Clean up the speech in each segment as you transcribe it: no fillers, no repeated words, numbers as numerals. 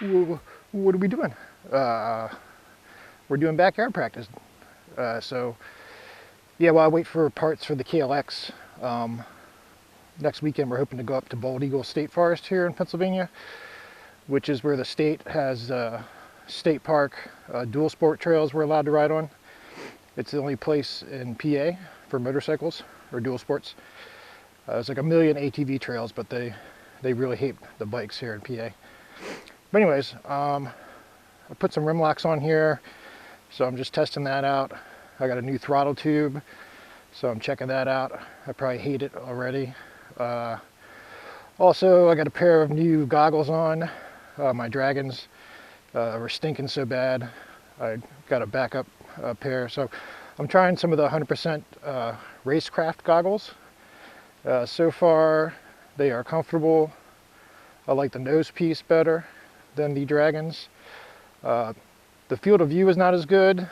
what are we doing? We're doing backyard practice. So yeah, while I wait for parts for the KLX, next weekend we're hoping to go up to Bald Eagle State Forest here in Pennsylvania, which is where the state has state park dual sport trails we're allowed to ride on. It's the only place in PA for motorcycles or dual sports. There's like a million ATV trails, but they really hate the bikes here in PA. But anyways, I put some rim locks on here, so I'm just testing that out. I got a new throttle tube, so I'm checking that out. I probably hate it already. Also, I got a pair of new goggles on. My Dragons were stinking so bad, I got a backup pair. So I'm trying some of the 100% Racecraft goggles. So far, they are comfortable. I like the nose piece better than the Dragons. The field of view is not as good,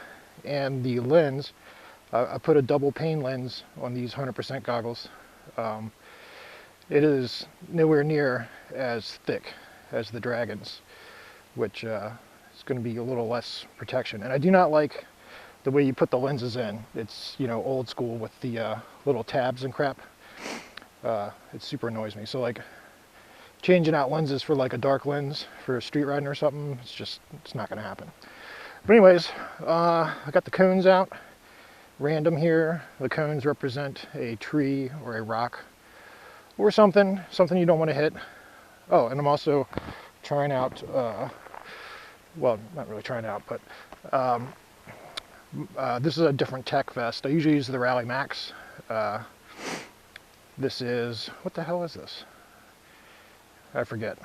and the lens, I put a double pane lens on these 100% goggles. It is nowhere near as thick as the Dragons, which is going to be a little less protection. And I do not like the way you put the lenses in. It's, you know, old school with the little tabs and crap. It super annoys me. So like changing out lenses for like a dark lens for street riding or something, it's not going to happen. But anyways, I got the cones out, random here. The cones represent a tree or a rock or something you don't want to hit. Oh, and I'm also trying out, well, not really trying out, but this is a different tech vest. I usually use the Rally Max. This is, what the hell is this? I forget.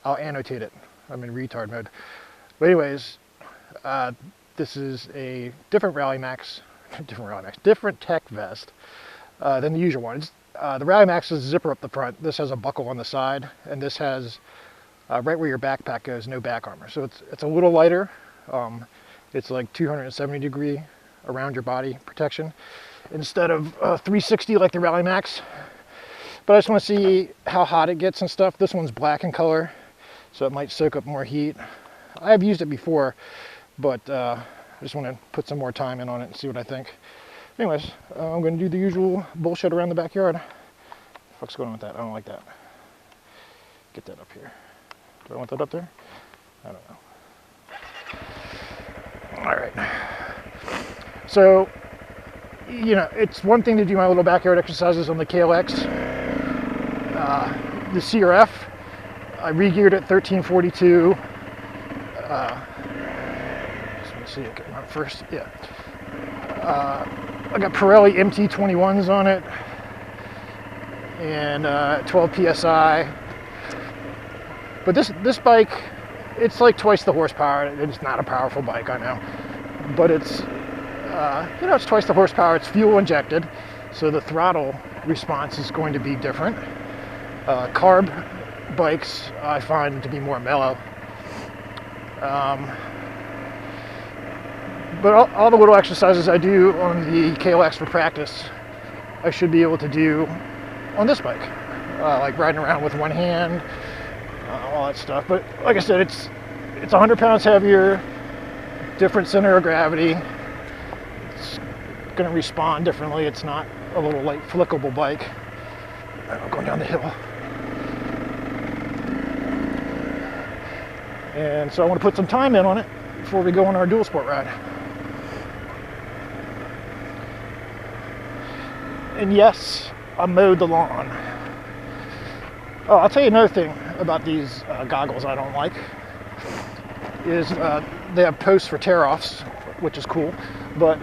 I'll annotate it. I'm in retard mode. But anyways, this is a different Rally Max, different tech vest than the usual one. The Rally Max is a zipper up the front. This has a buckle on the side, and this has right where your backpack goes, no back armor. So it's a little lighter. It's like 270 degree around your body protection instead of 360 like the Rally Max. But I just want to see how hot it gets and stuff. This one's black in color, so it might soak up more heat. I've used it before, but I just want to put some more time in on it and see what I think. Anyways, I'm going to do the usual bullshit around the backyard. What the fuck's going on with that? I don't like that. Get that up here. Do I want that up there? I don't know. All right. So, you know, it's one thing to do my little backyard exercises on the KLX. The CRF, I re-geared at 1342. Just want to see it get on first. Yeah. I got Pirelli MT21s on it, and 12 psi. But this bike, it's like twice the horsepower. It's not a powerful bike, I know, but it's you know, it's twice the horsepower. It's fuel injected, so the throttle response is going to be different. Carb bikes I find to be more mellow. But all the little exercises I do on the KLX for practice, I should be able to do on this bike. Like riding around with one hand, all that stuff. But like I said, it's 100 pounds heavier, different center of gravity. It's going to respond differently. It's not a little light flickable bike. I'm going down the hill. And so I want to put some time in on it before we go on our dual sport ride. And yes, I mowed the lawn. Oh, I'll tell you another thing about these goggles I don't like is they have posts for tear-offs, which is cool, but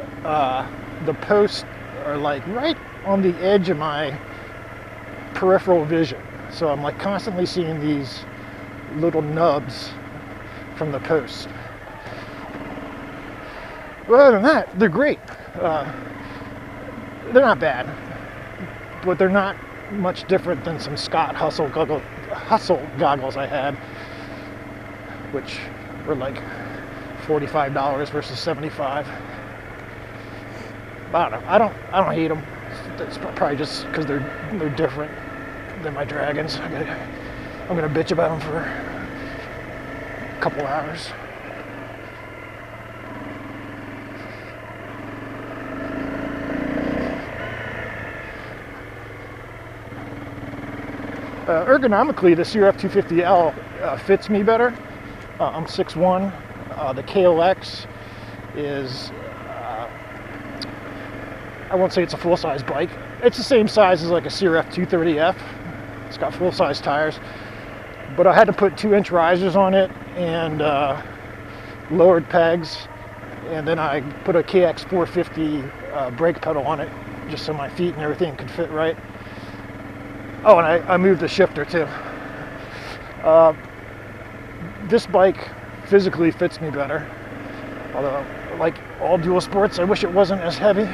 the posts are like right on the edge of my peripheral vision. So I'm like constantly seeing these little nubs from the posts. But other than that, they're great. They're not bad, but they're not much different than some Scott Hustle goggles I had, which were like $45 versus $75. I don't know. I don't hate them. It's probably just because they're different than my Dragons. I'm gonna bitch about them couple hours. Ergonomically, the CRF250L fits me better. I'm 6'1". The KLX is, I won't say it's a full-size bike. It's the same size as like a CRF230F. It's got full-size tires. But I had to put 2-inch risers on it and lowered pegs. And then I put a KX450 brake pedal on it just so my feet and everything could fit right. Oh, and I moved the shifter too. This bike physically fits me better. Although, like all dual sports, I wish it wasn't as heavy.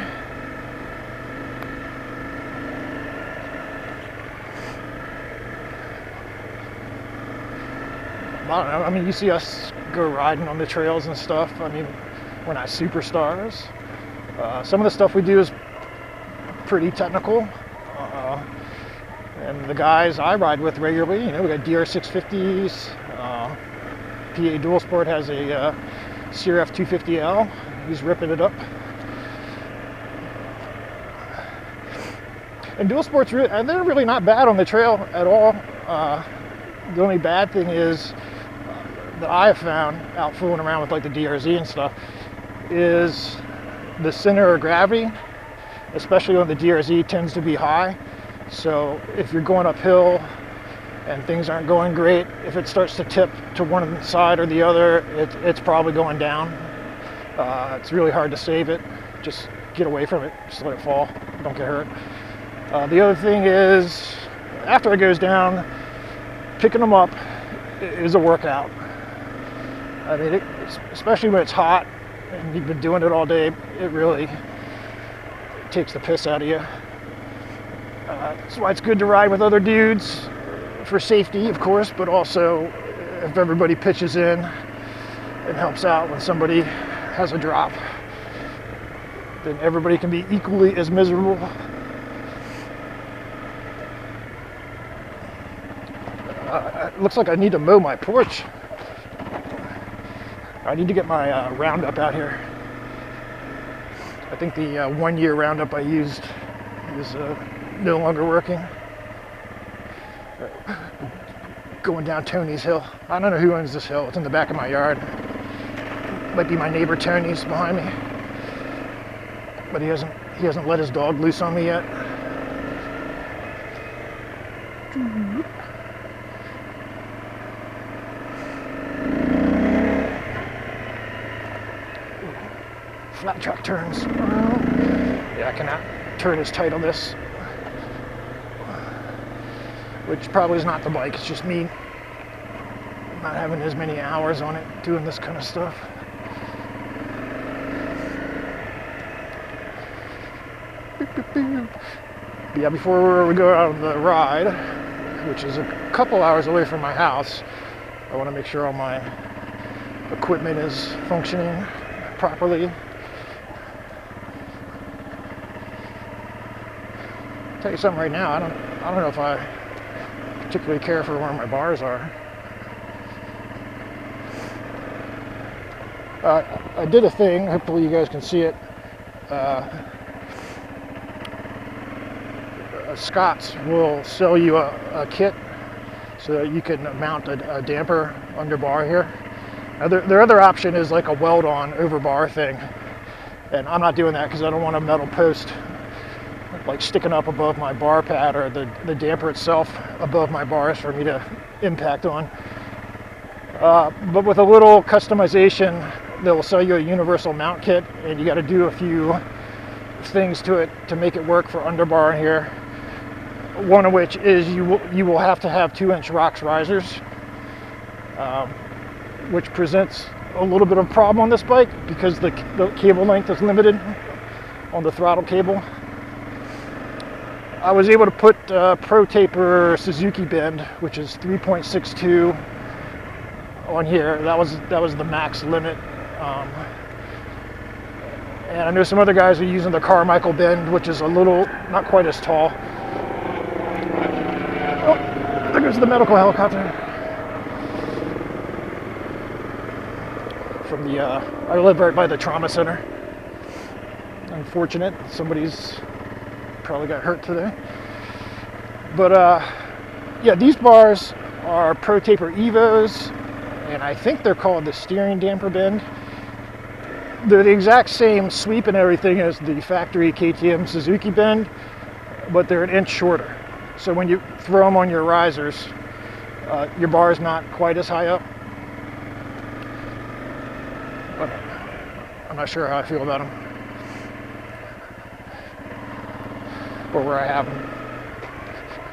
I don't know, I mean, you see us go riding on the trails and stuff. I mean, we're not superstars. Some of the stuff we do is pretty technical. And the guys I ride with regularly, you know, we got DR650s. PA Dual Sport has a CRF250L. He's ripping it up. And dual sports, and they're really not bad on the trail at all. The only bad thing is that I have found out fooling around with like the DRZ and stuff is the center of gravity, especially on the DRZ, tends to be high. So if you're going uphill and things aren't going great, if it starts to tip to one side or the other, it's probably going down. It's really hard to save it. Just get away from it, just let it fall, don't get hurt. The other thing is, after it goes down, picking them up is a workout. I mean, especially when it's hot and you've been doing it all day, it really takes the piss out of you. That's why it's good to ride with other dudes, for safety, of course, but also if everybody pitches in, it helps out when somebody has a drop. Then everybody can be equally as miserable. It looks like I need to mow my porch. I need to get my Roundup out here. I think the 1-year Roundup I used is no longer working. Going down Tony's hill. I don't know who owns this hill. It's in the back of my yard. Might be my neighbor Tony's behind me. But he hasn't let his dog loose on me yet. Flat track turns. Yeah, I cannot turn as tight on this. Which probably is not the bike, it's just me not having as many hours on it doing this kind of stuff. But yeah, before we go out on the ride, which is a couple hours away from my house, I want to make sure all my equipment is functioning properly. I'll tell you something right now, I don't know if I particularly care for where my bars are. I did a thing, hopefully you guys can see it. Scott's will sell you a kit so that you can mount a damper under bar here. Now their other option is like a weld-on over bar thing, and I'm not doing that because I don't want a metal post like sticking up above my bar pad or the damper itself above my bars for me to impact on. But with a little customization, they'll sell you a universal mount kit, and you got to do a few things to it to make it work for underbar here. One of which is you will have to have 2-inch ROX risers, which presents a little bit of a problem on this bike because the cable length is limited on the throttle cable. I was able to put ProTaper Suzuki bend, which is 3.62 on here. That was the max limit. And I know some other guys are using the Carmichael bend, which is a little, not quite as tall. Oh, there goes the medical helicopter. from the, I live right by the trauma center. Unfortunate, somebody's probably got hurt today. But yeah, these bars are ProTaper Evos, and I think they're called the steering damper bend. They're the exact same sweep and everything as the factory KTM Suzuki bend, but they're an inch shorter. So when you throw them on your risers, your bar is not quite as high up. But I'm not sure how I feel about them, or where I have them.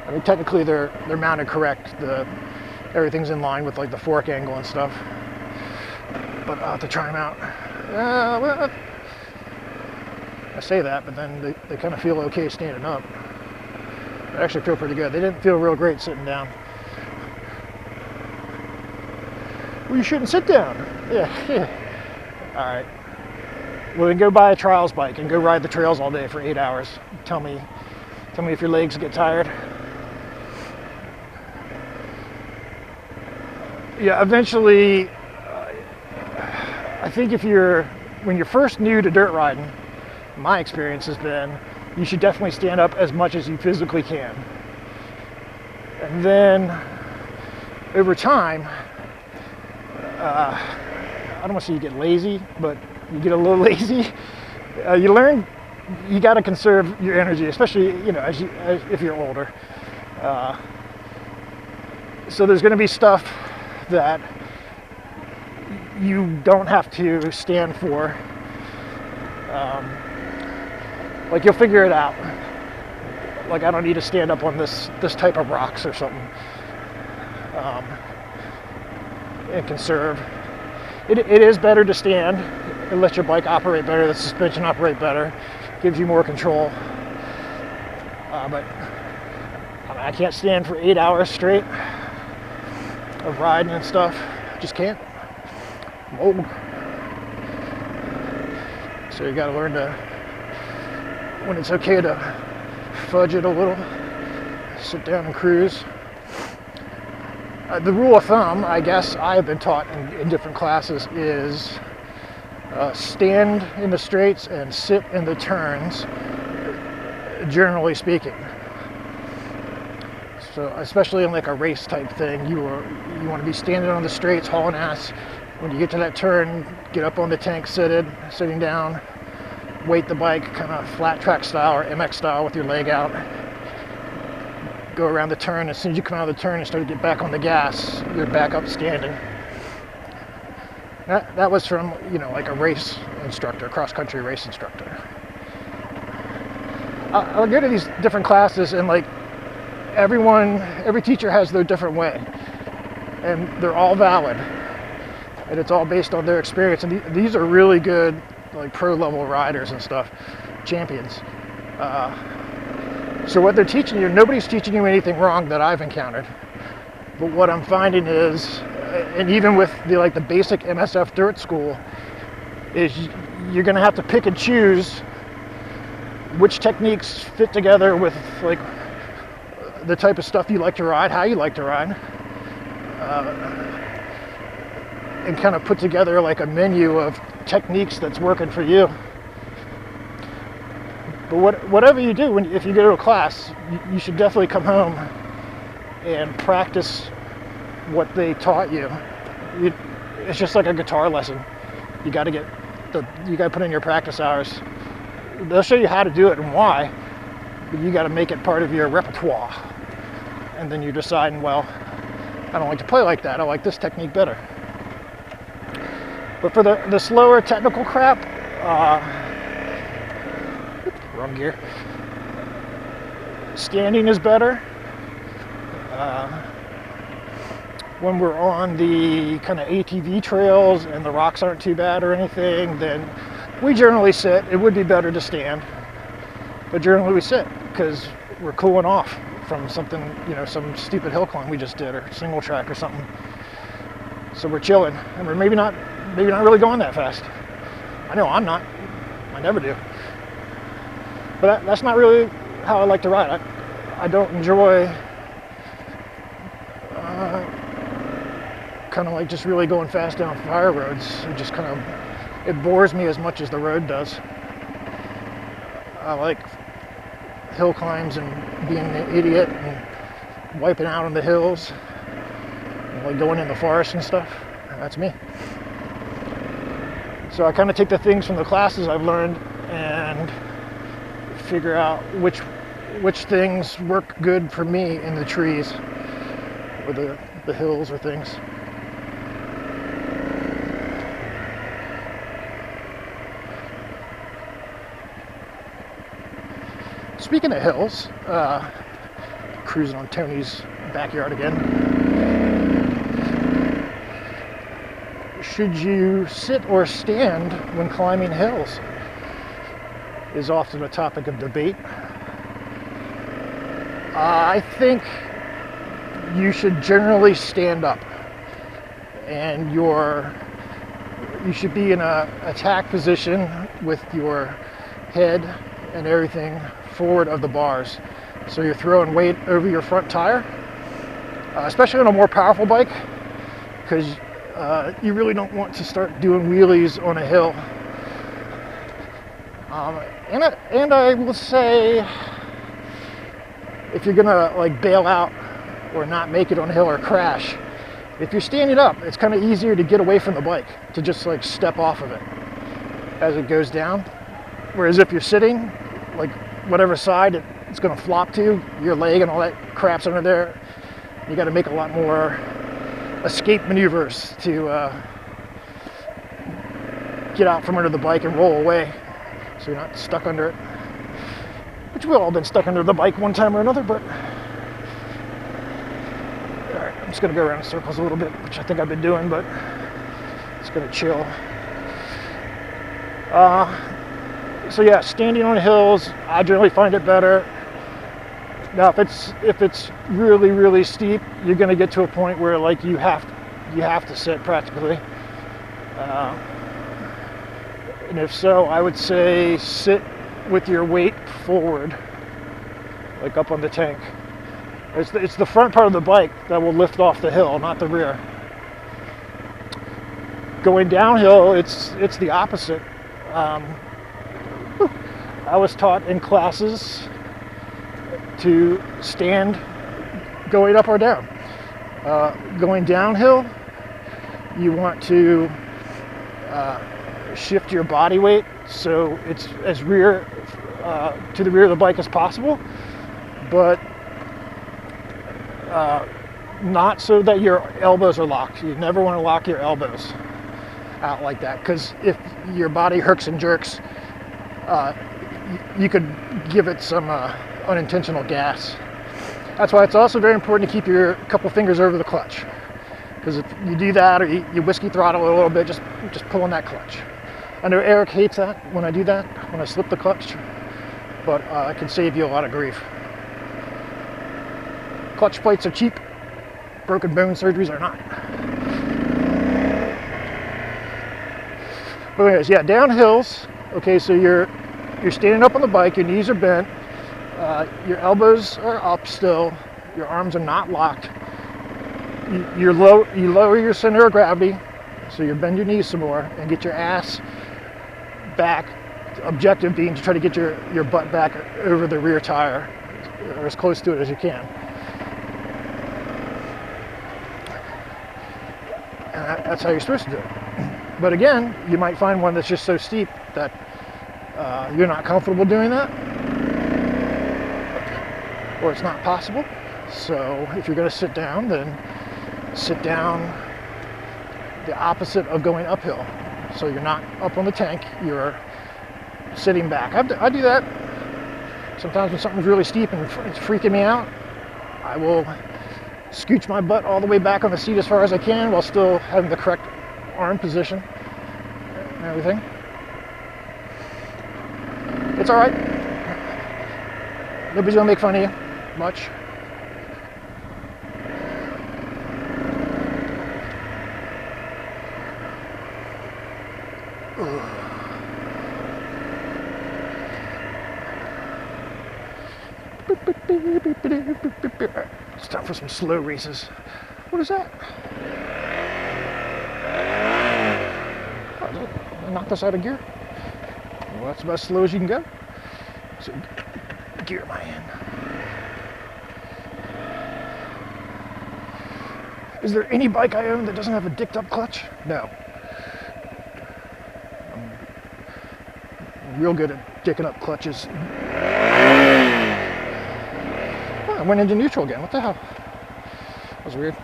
I mean, technically they're mounted correct. Everything's in line with like the fork angle and stuff. But I'll have to try them out. Well, I say that, but then they kind of feel okay standing up. They actually feel pretty good. They didn't feel real great sitting down. Well, you shouldn't sit down. Yeah. All right. Well, then go buy a trials bike and go ride the trails all day for 8 hours. Tell me if your legs get tired. Yeah, eventually, I think when you're first new to dirt riding, my experience has been, you should definitely stand up as much as you physically can. And then, over time, I don't want to say you get lazy, but you get a little lazy. You learn you got to conserve your energy, especially if you're older. So there's going to be stuff that you don't have to stand for. Like you'll figure it out. Like I don't need to stand up on this type of rocks or something. And conserve. It is better to stand. It lets your bike operate better, the suspension operate better, gives you more control. But I can't stand for 8 hours straight of riding and stuff. Just can't. I'm old. So you got to learn when it's okay to fudge it a little, sit down and cruise. The rule of thumb, I guess I have been taught in different classes, is stand in the straights and sit in the turns, generally speaking. So especially in like a race type thing, you want to be standing on the straights, hauling ass. When you get to that turn, get up on the tank sitting down, weight the bike kind of flat track style or MX style with your leg out. Go around the turn. As soon as you come out of the turn and start to get back on the gas, you're back up standing. That was from, like a race instructor, cross-country race instructor. I'll go to these different classes and like every teacher has their different way. And they're all valid. And it's all based on their experience. And these are really good, like pro-level riders and stuff, champions. So what they're teaching you, nobody's teaching you anything wrong that I've encountered. But what I'm finding is, and even with the basic MSF dirt school, is you're going to have to pick and choose which techniques fit together with like the type of stuff you like to ride, how you like to ride, and kind of put together like a menu of techniques that's working for you. But whatever you do, if you go to a class, you should definitely come home and practice what they taught you. It's just like a guitar lesson. You got to put in your practice hours. They'll show you how to do it and why, but you got to make it part of your repertoire. And then you're deciding, well, I don't like to play like that. I like this technique better. But for the slower technical crap, wrong gear. Standing is better. When we're on the kind of ATV trails and the rocks aren't too bad or anything, then we generally sit. It would be better to stand, but generally we sit because we're cooling off from something, some stupid hill climb we just did or single track or something. So we're chilling, and we're maybe not really going that fast. I know I'm not. I never do. But that's not really how I like to ride. I don't enjoy kind of like just really going fast down fire roads. It just kind of, it bores me as much as the road does. I like hill climbs and being an idiot and wiping out on the hills, and like going in the forest and stuff. That's me. So I kind of take the things from the classes I've learned and figure out which things work good for me in the trees or the hills or things. Speaking of hills, cruising on Tony's backyard again. Should you sit or stand when climbing hills? Is often a topic of debate. I think you should generally stand up, and you should be in a attack position with your head and everything forward of the bars. So you're throwing weight over your front tire, especially on a more powerful bike, because you really don't want to start doing wheelies on a hill. And I will say, if you're gonna like bail out or not make it on a hill or crash, if you're standing up, it's kind of easier to get away from the bike, to just like step off of it as it goes down. Whereas if you're sitting, like whatever side it's gonna flop to, your leg and all that crap's under there, you got to make a lot more escape maneuvers to get out from under the bike and roll away, so you're not stuck under it. Which we've all been stuck under the bike one time or another, but alright, I'm just gonna go around in circles a little bit, which I think I've been doing, but it's gonna chill. So yeah, standing on hills, I generally find it better. Now, if it's really, really steep, you're gonna get to a point where like you have to sit practically. And if so, I would say sit with your weight forward, like up on the tank. It's the front part of the bike that will lift off the hill, not the rear. Going downhill, it's the opposite. I was taught in classes to stand going up or down. Going downhill, you want to shift your body weight so it's as rear to the rear of the bike as possible, but not so that your elbows are locked. You never want to lock your elbows out like that, because if your body herks and jerks, you could give it some unintentional gas. That's why it's also very important to keep your couple fingers over the clutch, because if you do that or you whiskey throttle a little bit, just pull on that clutch. I know Eric hates that when I do that, when I slip the clutch, but it can save you a lot of grief. Clutch plates are cheap, broken bone surgeries are not. But anyways, yeah, down hills. Okay, so you're standing up on the bike, your knees are bent, your elbows are up still, your arms are not locked. You lower your center of gravity, so you bend your knees some more and get your ass back. Objective being to try to get your butt back over the rear tire, or as close to it as you can. And that's how you're supposed to do it. But again, you might find one that's just so steep that you're not comfortable doing that, or it's not possible. So if you're going to sit down, then sit down the opposite of going uphill. So you're not up on the tank, you're sitting back. I do that sometimes when something's really steep and it's freaking me out. I will scooch my butt all the way back on the seat as far as I can while still having the correct arm position and everything. It's all right. Nobody's gonna make fun of you much. It's time for some slow races. What is that? knock this out of gear. Well, that's about as slow as you can go. So, gear am I in? Is there any bike I own that doesn't have a dicked up clutch? No. I'm real good at dicking up clutches. Oh, I went into neutral again. What the hell? That was weird.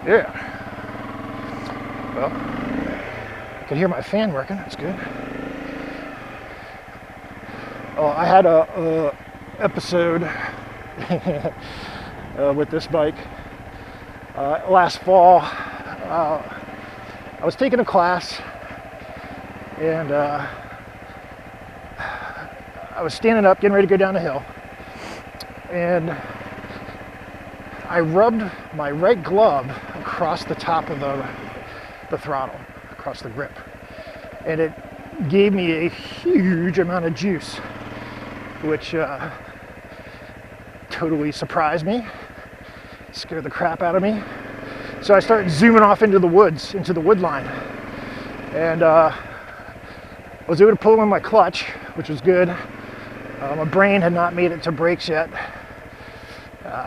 Yeah. Well, I can hear my fan working. That's good. Oh, I had a episode with this bike last fall. I was taking a class, and I was standing up, getting ready to go down the hill, and I rubbed my right glove across the top of the throttle, across the grip, and it gave me a huge amount of juice, which totally surprised me, scared the crap out of me. So I started zooming off into the woods, into the wood line, and I was able to pull in my clutch, which was good. My brain had not made it to brakes yet,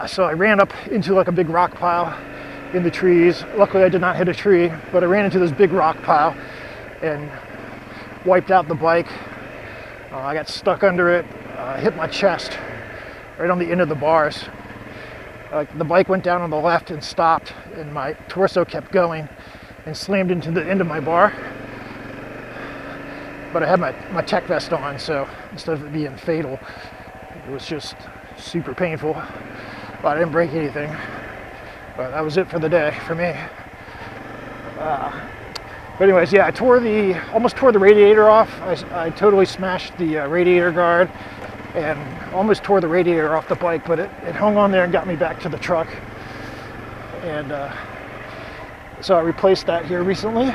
so I ran up into like a big rock pile in the trees. Luckily I did not hit a tree, but I ran into this big rock pile and wiped out the bike. I got stuck under it, hit my chest right on the end of the bars. The bike went down on the left and stopped, and my torso kept going and slammed into the end of my bar. But I had my tech vest on, so instead of it being fatal, it was just super painful. But I didn't break anything. But that was it for the day for me. But anyways, yeah, I almost tore the radiator off. I totally smashed the radiator guard and almost tore the radiator off the bike, but it hung on there and got me back to the truck. And so I replaced that here recently.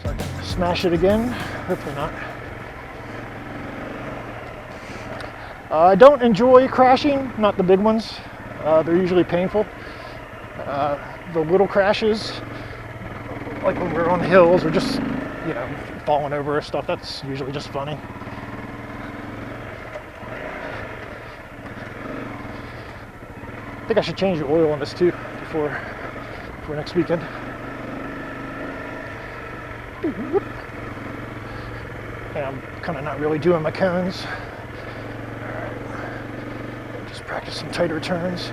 So I can smash it again, hopefully not. I don't enjoy crashing, not the big ones. They're usually painful. The little crashes, like when we're on hills or just, falling over or stuff, that's usually just funny. I think I should change the oil on this too before next weekend. And I'm kind of not really doing my cones. Practice some tighter turns.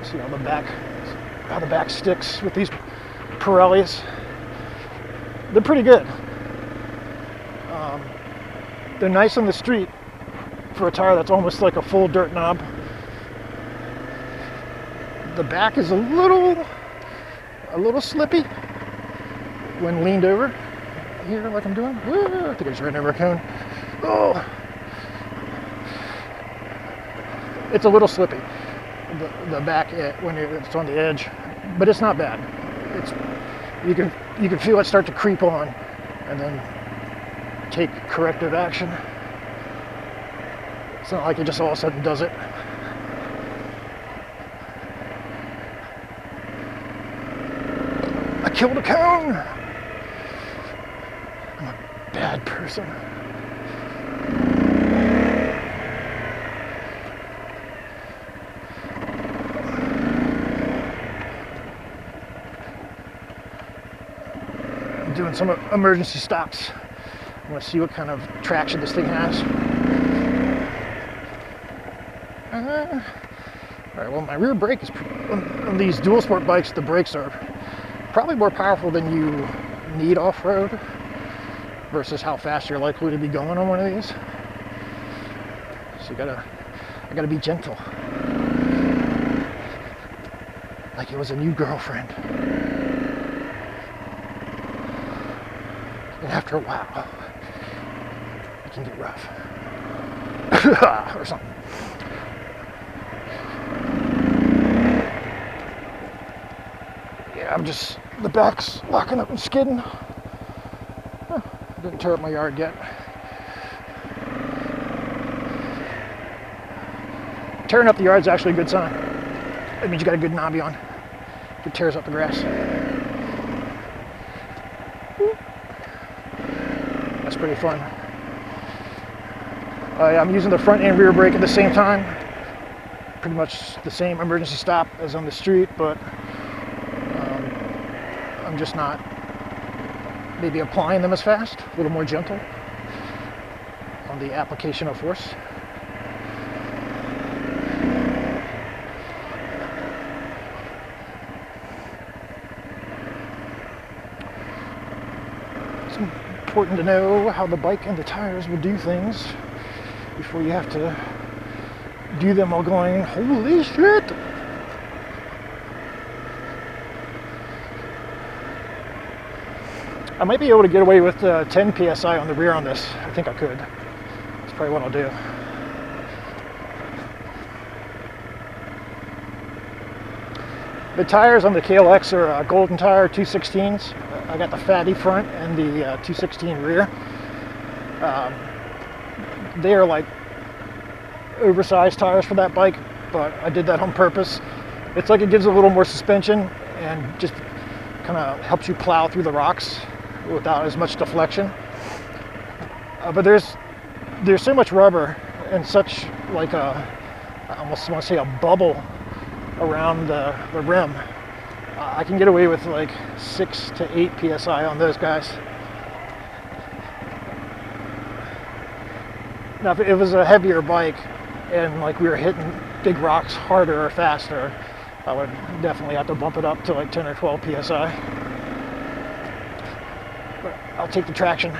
See how the back sticks with these Pirellis. They're pretty good. They're nice on the street for a tire that's almost like a full dirt knob. The back is a little slippy when leaned over here like I'm doing. Woo, I think I just ran over a cone. Oh, it's a little slippy, the back when it's on the edge, but it's not bad. You can feel it start to creep on, and then take corrective action. It's not like it just all of a sudden does it. I killed a cone. I'm a bad person. Doing some emergency stops. I want to see what kind of traction this thing has. Alright, well, my rear brake is, on these dual sport bikes, the brakes are probably more powerful than you need off-road versus how fast you're likely to be going on one of these. So I gotta be gentle. Like it was a new girlfriend. And after a while, it can get rough. Or something. Yeah, the back's locking up and skidding. Didn't tear up my yard yet. Tearing up the yard is actually a good sign. That means you got a good knobby on. If it tears up the grass. That's pretty fun. I'm using the front and rear brake at the same time. Pretty much the same emergency stop as on the street, but I'm just not maybe applying them as fast, a little more gentle on the application of force. It's important to know how the bike and the tires will do things before you have to do them while going, holy shit! I might be able to get away with 10 PSI on the rear on this. I think I could. That's probably what I'll do. The tires on the KLX are Golden Tire 216s. I got the fatty front and the 216 rear. They are like oversized tires for that bike, but I did that on purpose. It's like it gives a little more suspension and just kind of helps you plow through the rocks without as much deflection. But there's so much rubber and such like I almost want to say a bubble around the rim. I can get away with like 6 to 8 PSI on those guys. Now if it was a heavier bike and like we were hitting big rocks harder or faster, I would definitely have to bump it up to like 10 or 12 PSI. But I'll take the traction.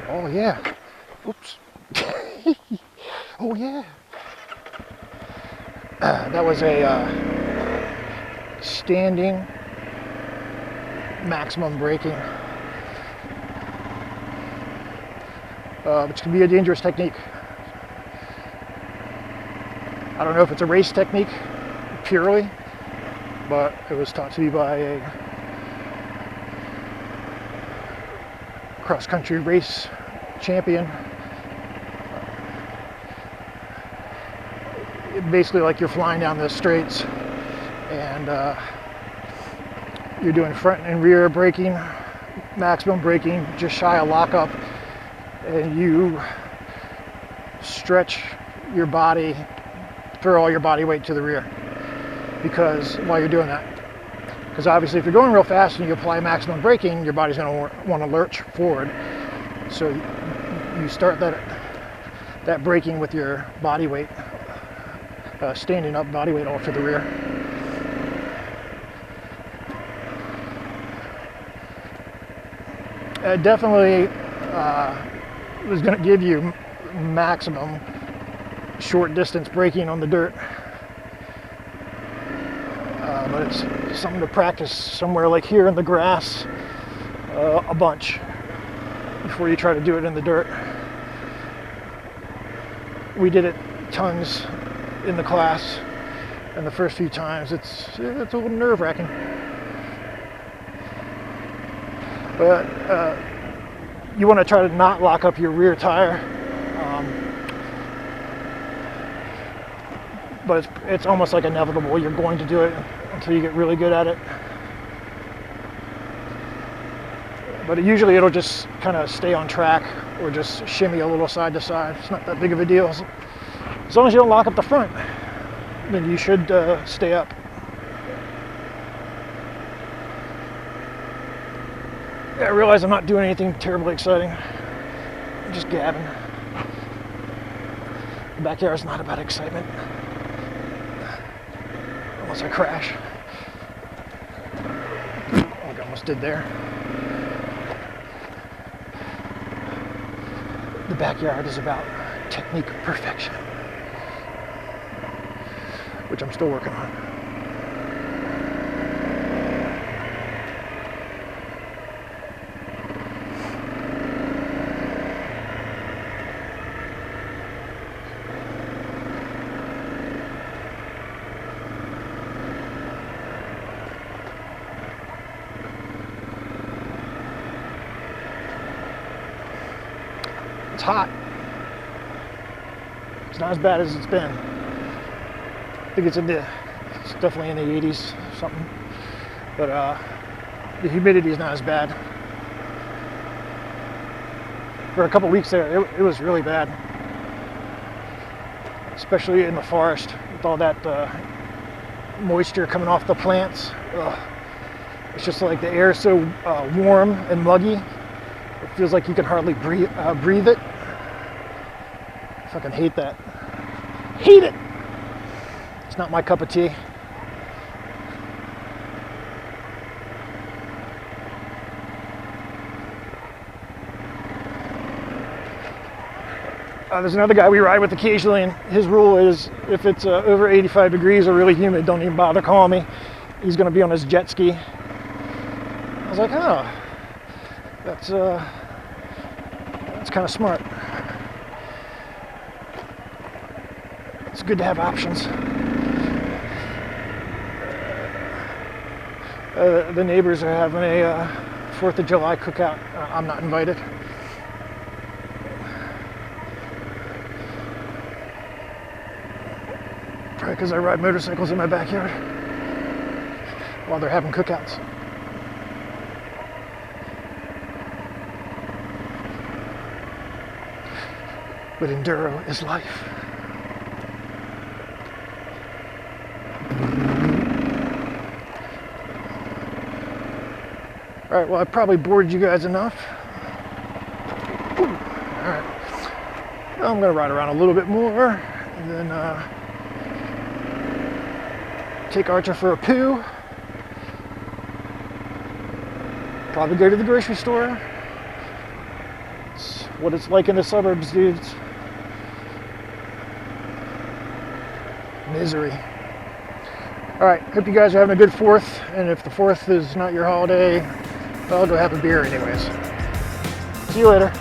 Oh yeah. Oops. Oh yeah. That was a standing maximum braking, which can be a dangerous technique. I don't know if it's a race technique purely, but it was taught to me by a cross-country race champion. Basically like you're flying down the straights and you're doing front and rear braking, maximum braking, just shy of lockup, and you stretch your body, throw all your body weight to the rear because while you're doing that. Because obviously if you're going real fast and you apply maximum braking, your body's going to want to lurch forward. So you start that braking with your body weight, standing up body weight off to the rear. It definitely was going to give you maximum short distance braking on the dirt. But it's something to practice somewhere like here in the grass a bunch before you try to do it in the dirt. We did it tons in the class, and the first few times it's a little nerve-wracking. But you want to try to not lock up your rear tire. But it's almost like inevitable. You're going to do it until you get really good at it. But usually it'll just kind of stay on track or just shimmy a little side to side. It's not that big of a deal. As long as you don't lock up the front, then you should stay up. I realize I'm not doing anything terribly exciting. I'm just gabbing. The backyard's not about excitement. Unless I crash. Like I almost did there. The backyard is about technique perfection, which I'm still working on. It's hot. It's not as bad as it's been. I think it's definitely in the 80s or something. But the humidity is not as bad. For a couple weeks there, it was really bad. Especially in the forest with all that moisture coming off the plants. Ugh. It's just like the air is so warm and muggy. It feels like you can hardly breathe it. I fucking hate that. Hate it! It's not my cup of tea. There's another guy we ride with occasionally, and his rule is if it's over 85 degrees or really humid, don't even bother calling me. He's going to be on his jet ski. I was like, oh, that's kind of smart. It's good to have options. The neighbors are having a 4th of July cookout. I'm not invited. Probably because I ride motorcycles in my backyard while they're having cookouts. But enduro is life. All right, well, I probably bored you guys enough. All right, now I'm gonna ride around a little bit more and then take Archer for a poo. Probably go to the grocery store. It's what it's like in the suburbs, dudes. Misery. All right, hope you guys are having a good 4th, and if the 4th is not your holiday, I'll go have a beer anyways. See you later.